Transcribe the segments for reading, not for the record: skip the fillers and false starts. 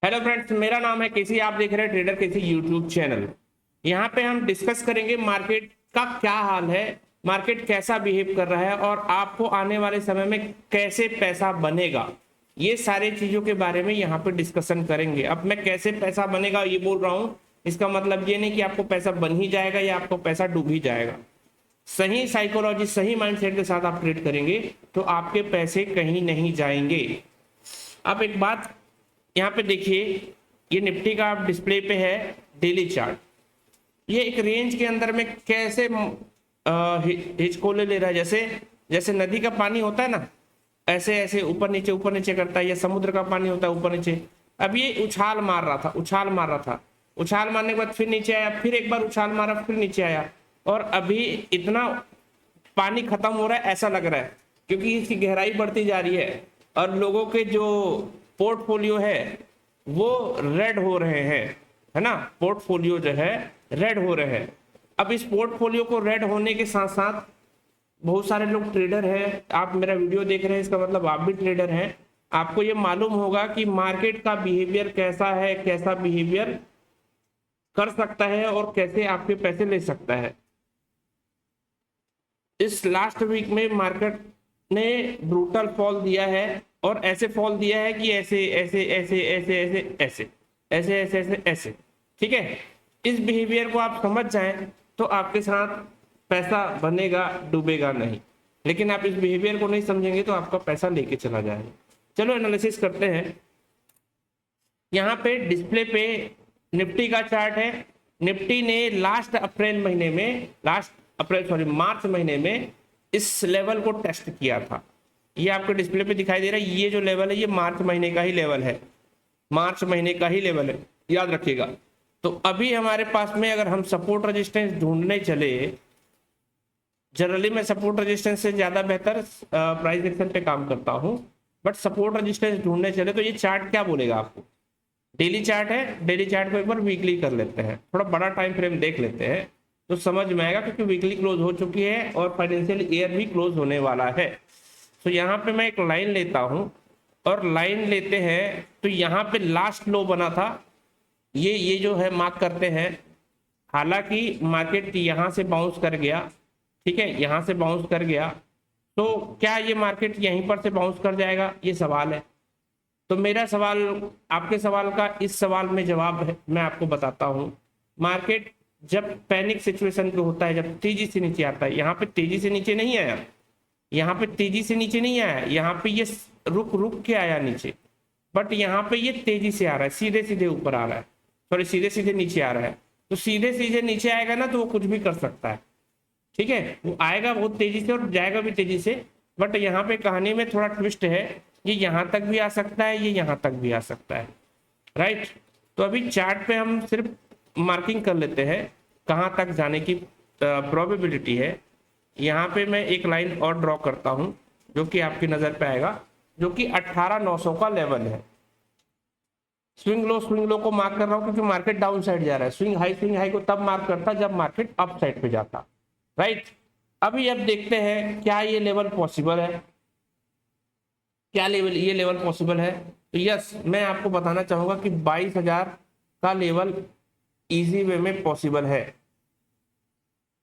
Hello friends, मेरा नाम है केसी। आप देख रहे हैं ट्रेडर केसी यूट्यूब चैनल। यहाँ पे हम डिस्कस करेंगे मार्केट का क्या हाल है, मार्केट कैसा बिहेव कर रहा है और आपको आने वाले समय में कैसे पैसा बनेगा। ये सारी चीजों के बारे में यहाँ पे डिस्कशन करेंगे। अब मैं कैसे पैसा बनेगा ये बोल रहा हूँ, इसका मतलब ये नहीं कि आपको पैसा बन ही जाएगा या आपको पैसा डूब ही जाएगा। सही साइकोलॉजी, सही माइंडसेट के साथ आप ट्रेड करेंगे तो आपके पैसे कहीं नहीं जाएंगे। अब एक बात यहाँ पे देखिए, ये निफ्टी का डिस्प्ले पे है डेली चार्ट। ये एक रेंज के अंदर में कैसे हिचकोले ले रहा है, जैसे जैसे नदी का पानी होता है ना, ऐसे ऐसे ऊपर नीचे करता है, या समुद्र का पानी होता है ऊपर नीचे। अब ये उछाल मार रहा था, उछाल मार रहा था, उछाल मारने के बाद फिर नीचे आया, फिर एक बार उछाल मारा, फिर नीचे आया, और अभी इतना पानी खत्म हो रहा है ऐसा लग रहा है, क्योंकि इसकी गहराई बढ़ती जा रही है और लोगों के जो पोर्टफोलियो है वो रेड हो रहे हैं, है ना। पोर्टफोलियो जो है रेड हो रहे हैं। अब इस पोर्टफोलियो को रेड होने के साथ साथ बहुत सारे लोग ट्रेडर हैं। आप मेरा वीडियो देख रहे हैं, इसका मतलब आप भी ट्रेडर हैं। आपको ये मालूम होगा कि मार्केट का बिहेवियर कैसा है, कैसा बिहेवियर कर सकता है और कैसे आपके पैसे ले सकता है। इस लास्ट वीक में मार्केट ने ब्रूटल फॉल दिया है, और ऐसे फॉल दिया है कि ऐसे ऐसे ऐसे ऐसे ऐसे ऐसे ऐसे ऐसे ऐसे ऐसे, ठीक है। इस बिहेवियर को आप समझ जाएं तो आपके साथ पैसा बनेगा, डूबेगा नहीं। लेकिन आप इस बिहेवियर को नहीं समझेंगे तो आपका पैसा लेके चला जाएगा। चलो एनालिसिस करते हैं। यहाँ पे डिस्प्ले पे निफ्टी का चार्ट है। निफ्टी ने मार्च महीने में इस लेवल को टेस्ट किया था। ये आपको डिस्प्ले पे दिखाई दे रहा है। ये जो लेवल है ये मार्च महीने का ही लेवल है, मार्च महीने का ही लेवल है, याद रखिएगा। तो अभी हमारे पास में अगर हम सपोर्ट रेजिस्टेंस ढूंढने चले, जनरली मैं सपोर्ट रेजिस्टेंस से ज्यादा बेहतर प्राइस एक्शन पे काम करता हूं, बट सपोर्ट रेजिस्टेंस ढूंढने चले तो ये चार्ट क्या बोलेगा आपको। डेली चार्ट है, डेली चार्ट को एक बार वीकली कर लेते हैं, थोड़ा बड़ा टाइम फ्रेम देख लेते हैं तो समझ में आएगा, क्योंकि वीकली क्लोज हो चुकी है और फाइनेंशियल ईयर भी क्लोज होने वाला है। तो यहाँ पे मैं एक लाइन लेता हूं, और लाइन लेते हैं तो यहाँ पे लास्ट लो बना था, ये जो है मार्क करते हैं। हालांकि मार्केट यहाँ से बाउंस कर गया, ठीक है, यहाँ से बाउंस कर गया, तो क्या ये मार्केट यहीं पर से बाउंस कर जाएगा, ये सवाल है। तो मेरा सवाल आपके सवाल का इस सवाल में जवाब है, मैं आपको बताता हूँ। मार्केट जब पैनिक सिचुएशन पे होता है, जब तेजी से नीचे आता है, यहाँ पे तेजी से नीचे नहीं आया, यहाँ पे तेजी से नीचे नहीं आया, यहाँ पे ये रुक रुक के आया नीचे, बट यहाँ पे ये तेजी से आ रहा है, सीधे सीधे ऊपर आ रहा है, सॉरी सीधे सीधे नीचे आ रहा है। तो सीधे सीधे नीचे आएगा ना तो वो कुछ भी कर सकता है, ठीक है। वो आएगा बहुत तेजी से और जाएगा भी तेजी से, बट यहाँ पे कहानी में थोड़ा ट्विस्ट है, ये यहाँ तक भी आ सकता है, ये यहाँ तक भी आ सकता है, राइट। तो अभी चार्ट पे हम सिर्फ मार्किंग कर लेते हैं कहाँ तक जाने की प्रोबेबिलिटी है। यहाँ पे मैं एक लाइन और ड्रॉ करता हूँ जो कि आपकी नजर पे आएगा, जो कि 18,900 का लेवल है। स्विंग लो को मार्क कर रहा हूँ क्योंकि मार्केट डाउन साइड जा रहा है। स्विंग हाई को तब मार्क करता जब मार्केट अप साइड पे जाता, राइट। अभी अब देखते हैं क्या ये लेवल पॉसिबल है, क्या लेवल ये लेवल पॉसिबल है। तो यस, मैं आपको बताना चाहूंगा कि 22,000 का लेवल इजी वे में पॉसिबल है,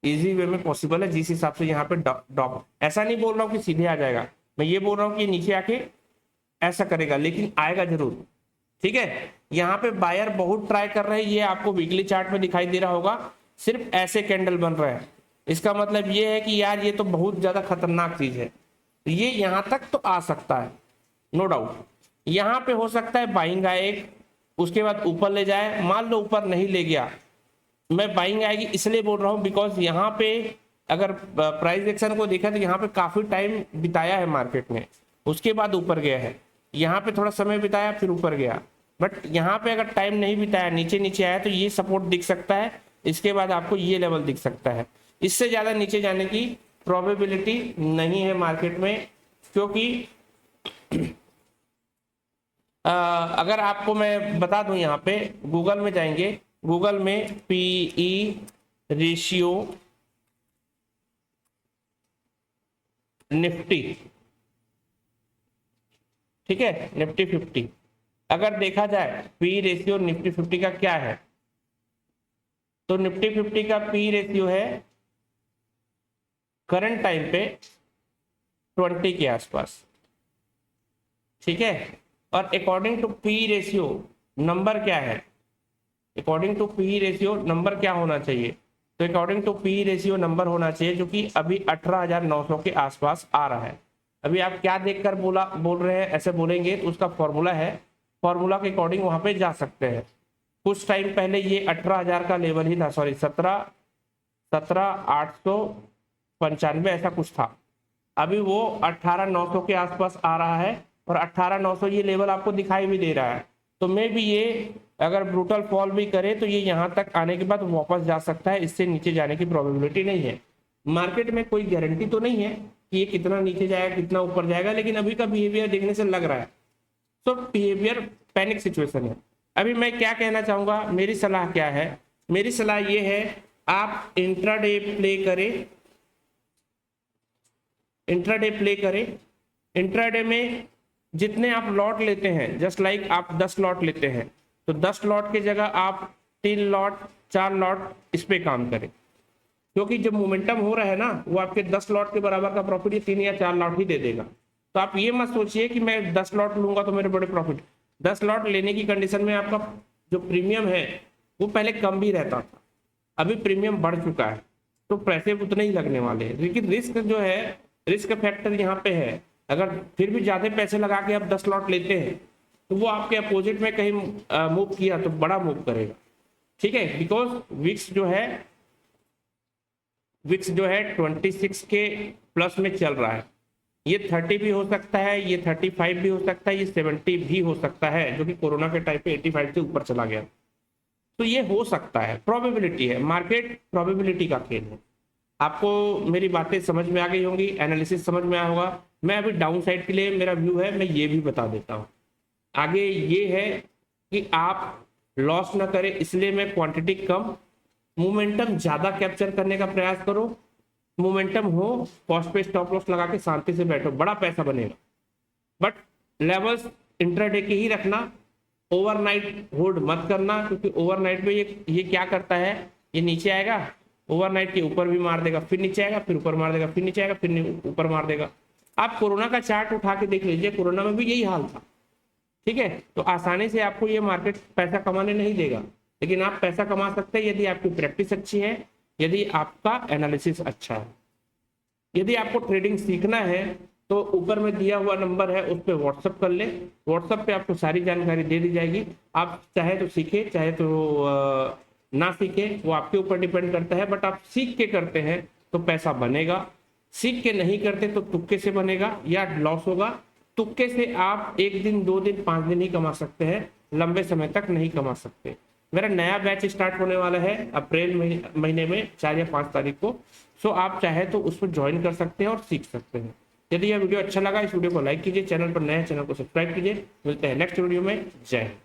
इजी वे में पॉसिबल है। जिस हिसाब से यहाँ पे ड्रॉप, ऐसा नहीं बोल रहा हूँ कि सीधे आ जाएगा, मैं ये बोल रहा हूँ कि नीचे आके ऐसा करेगा, लेकिन आएगा जरूर, ठीक है। यहाँ पे बायर बहुत ट्राई कर रहे हैं, ये आपको वीकली चार्ट में दिखाई दे रहा होगा, सिर्फ ऐसे कैंडल बन रहे हैं। इसका मतलब ये है कि यार ये तो बहुत ज्यादा खतरनाक चीज है। ये यहाँ तक तो आ सकता है, नो डाउट। यहाँ पे हो सकता है बाइंग आए एक, उसके बाद ऊपर ले जाए। मान लो ऊपर नहीं ले गया, मैं बाइंग आएगी इसलिए बोल रहा हूँ बिकॉज यहाँ पे अगर प्राइस एक्शन को देखा तो यहाँ पे काफी टाइम बिताया है मार्केट ने, उसके बाद ऊपर गया है। यहाँ पे थोड़ा समय बिताया फिर ऊपर गया, बट यहाँ पे अगर टाइम नहीं बिताया, नीचे नीचे आया, तो ये सपोर्ट दिख सकता है। इसके बाद आपको ये लेवल दिख सकता है। इससे ज्यादा नीचे जाने की प्रोबेबिलिटी नहीं है मार्केट में, क्योंकि अगर आपको मैं बता दूं, यहाँ पे गूगल में जाएंगे, गूगल में पीई रेशियो निफ्टी, ठीक है, निफ्टी 50, अगर देखा जाए पी रेशियो निफ्टी 50 का क्या है, तो निफ्टी 50 का पी रेशियो है करंट टाइम पे 20 के आसपास, ठीक है। और according to P ratio number क्या है, according to P ratio number क्या होना चाहिए, तो according to P ratio number होना चाहिए जो कि अभी 18,900 के आसपास आ रहा है। अभी आप क्या देखकर बोल रहे हैं, ऐसे बोलेंगे तो उसका फॉर्मूला है, फॉर्मूला के अकॉर्डिंग वहां पे जा सकते हैं। कुछ टाइम पहले ये 18,000 का लेवल ही था, सॉरी 17,895 ऐसा कुछ था। अभी वो 18,900 के आसपास आ रहा है और 18,900 ये लेवल आपको दिखाई भी दे रहा है। तो मे भी ये अगर ब्रूटल फॉल भी करे तो ये यहाँ तक आने के बाद वापस जा सकता है, इससे नीचे जाने की प्रोबेबिलिटी नहीं है। मार्केट में कोई गारंटी तो नहीं है कि ये कितना नीचे जाएगा कितना ऊपर जाएगा, लेकिन अभी का बिहेवियर देखने से लग रहा है तो बिहेवियर पैनिक सिचुएशन है। अभी मैं क्या कहना चाहूंगा, मेरी सलाह क्या है, मेरी सलाह ये है आप इंट्राडे प्ले करें, इंट्राडे प्ले करें। इंट्राडे में जितने आप लॉट लेते हैं, जस्ट लाइक आप 10 लॉट लेते हैं तो 10 लॉट की जगह आप 3 लॉट 4 लॉट इस पे काम करें, क्योंकि जब मोमेंटम हो रहा है ना वो आपके 10 लॉट के बराबर का प्रॉफिट ये 3 या 4 लॉट ही दे देगा। तो आप ये मत सोचिए कि मैं 10 लॉट लूंगा तो मेरे बड़े प्रॉफिट। 10 लॉट लेने की कंडीशन में आपका जो प्रीमियम है वो पहले कम भी रहता था, अभी प्रीमियम बढ़ चुका है तो पैसे उतने ही लगने वाले हैं। लेकिन रिस्क जो है, रिस्क फैक्टर यहाँ पे है, अगर फिर भी ज्यादा पैसे लगा के आप 10 लॉट लेते हैं तो वो आपके अपोजिट में कहीं मूव किया तो बड़ा मूव करेगा, ठीक है। बिकॉज विक्स जो है 26 के प्लस में चल रहा है, ये 30 भी हो सकता है, ये 35 भी हो सकता है, ये 70 भी हो सकता है, जो कि कोरोना के टाइम पे 85 से ऊपर चला गया। तो ये हो सकता है, प्रोबेबिलिटी है, मार्केट प्रोबेबिलिटी का खेल है। आपको मेरी बातें समझ में आ गई होंगी, एनालिसिस समझ में आया होगा। मैं अभी डाउन साइड के लिए मेरा व्यू है, मैं ये भी बता देता हूँ। आगे ये है कि आप लॉस ना करें, इसलिए मैं क्वांटिटी कम, मोमेंटम ज्यादा कैप्चर करने का प्रयास करो। मोमेंटम हो, कॉस्ट पे स्टॉप लॉस लगा के शांति से बैठो, बड़ा पैसा बनेगा। बट लेवल्स इंट्राडे के ही रखना, ओवरनाइट होल्ड मत करना, क्योंकि ओवरनाइट में ये क्या करता है, ये नीचे आएगा, ओवरनाइट के ऊपर भी मार देगा, फिर नीचे आएगा, फिर ऊपर मार देगा, फिर नीचे आएगा, फिर ऊपर मार देगा। आप कोरोना का चार्ट उठा के देख लीजिए, कोरोना में भी यही हाल था, ठीक है। तो आसानी से आपको ये मार्केट पैसा कमाने नहीं देगा, लेकिन आप पैसा कमा सकते हैं यदि आपकी प्रैक्टिस अच्छी है, यदि आपका एनालिसिस अच्छा है। यदि आपको ट्रेडिंग सीखना है तो ऊपर में दिया हुआ नंबर है उस पर व्हाट्सअप कर ले, व्हाट्सअप पे आपको सारी जानकारी दे दी जाएगी। आप चाहे तो सीखे, चाहे तो ना सीखे, वो आपके ऊपर डिपेंड करता है। बट आप सीख के करते हैं तो पैसा बनेगा, सीख के नहीं करते तो तुक्के से बनेगा या लॉस होगा। तुक्के से आप 1 दिन 2 दिन 5 दिन ही कमा सकते हैं, लंबे समय तक नहीं कमा सकते। मेरा नया बैच स्टार्ट होने वाला है अप्रैल महीने में 4 या 5 तारीख को। सो आप चाहे तो उसमें ज्वाइन कर सकते हैं और सीख सकते हैं। यदि यह वीडियो अच्छा लगा, इस वीडियो को लाइक कीजिए, चैनल पर नए चैनल को सब्सक्राइब कीजिए। मिलते हैं नेक्स्ट वीडियो में। जय हिंद।